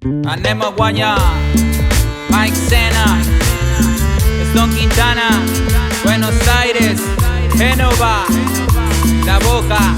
Anemo Guaña, Mike Sena, Stone Quintana, Buenos Aires, Génova, La Boca,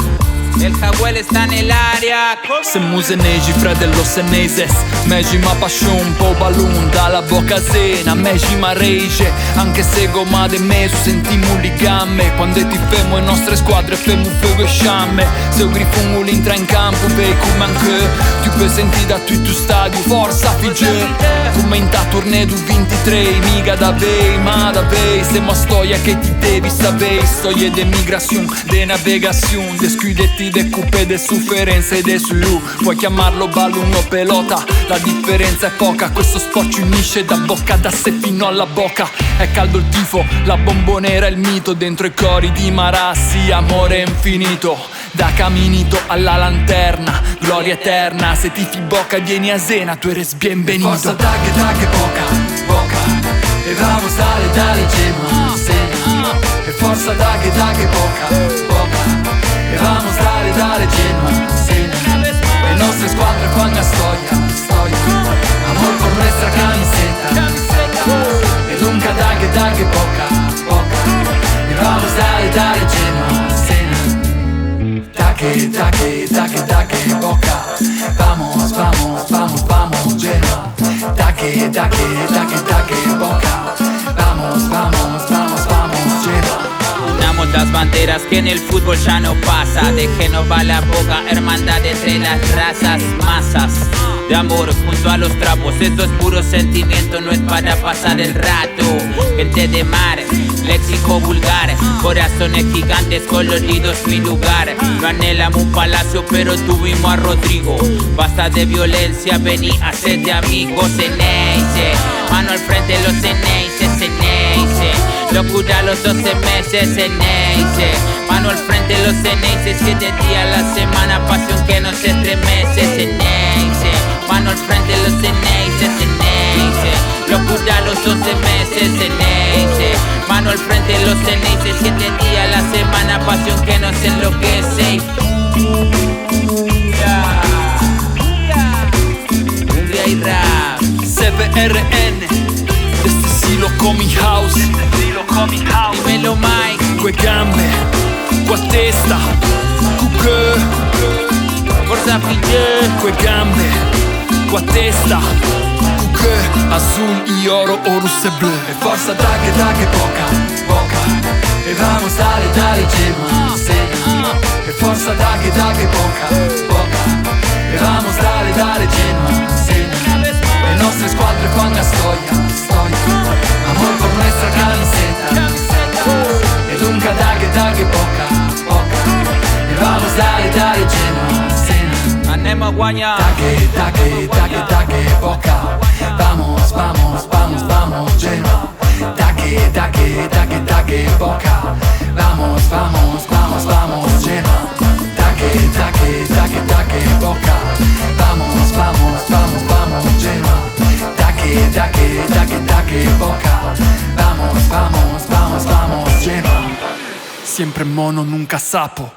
el Jaguel está nel area. Se musenegi, fratello seneses, Meji ma passion po balloon dalla bocca sena, Meji ma rage, anche se goma de mesu sentiamo ligamme, quando ti femo le nostre squadre femo fego e sciamme, se o grifo entra in campo per come anche, tu puoi sentire da tutto stadio, forza figge, commenta tournée du 23, mica da bei, ma da bei, se ma storia che ti devi sapere, storie de migrazione, de navigazione, de scudetti, de cupe, de sofferenze, de sulu, puoi chiamarlo balloon o pelota, la differenza è poca, questo sport ci unisce da bocca da sé fino alla bocca, è caldo il tifo, la bombonera è il mito, dentro i cori di Marassi, amore infinito, da Caminito alla lanterna, gloria eterna, se tifi Boca vieni a Sena, tu eres bienvenido. Forza tac boca, boca, e vamos dale Gemma, Sena, e forza tac boca, boca, e vamos dale Gemma, Sena, le nostre squadre fanno storia, amor por nuestra camiseta, e dunque tac boca, boca, e vamos dale Gemma, Sena, tac boca, vamos Genoa, tac boca, vamos Genoa. Unamos las banderas que en el fútbol ya no pasa, de Génova a La Boca, hermandad entre las razas, masas de amor junto a los trapos, esto es puro sentimiento, no es para pasar el rato. Gente de mar, léxico vulgar, corazones gigantes coloridos mi lugar. No anhelamos un palacio pero tuvimos a Rodrigo. Basta de violencia, vení a ser de amigos. Ceneice, mano al frente los Ceneice, Ceneice. Locura los 12 meses, Ceneice. Mano al frente los Ceneice, 7 días a la semana, pasión que nos estremece, Ceneice. Mano al frente los Ceneice, Ceneice. Locura los 12 meses, Ceneice. Mano al frente los Ceneice, 7 días a la semana, pasión que nos enloquece. Cumbia y rap, CBRN, este estilo come house, dímelo Mike, que gambe, qua testa, cucche, forza figlie, que gambe, qua testa, cucche, azul y oro, orus e blu. E forza tac boca, boca, e vamos dale Gemma, Sena, e forza tac boca, boca, e vamos dale Gemma, Sena, le nostre squadre fanno storia, amor por nuestra camiseta, e dunque tac boca, boca, e vamos dale Gemma, Sena, Anemo Guaña, tac boca, vamos Genoa, tac boca, vamos Genoa, tac boca, vamos Genoa, tac boca, vamos Genoa. Siempre mono, nunca sapo.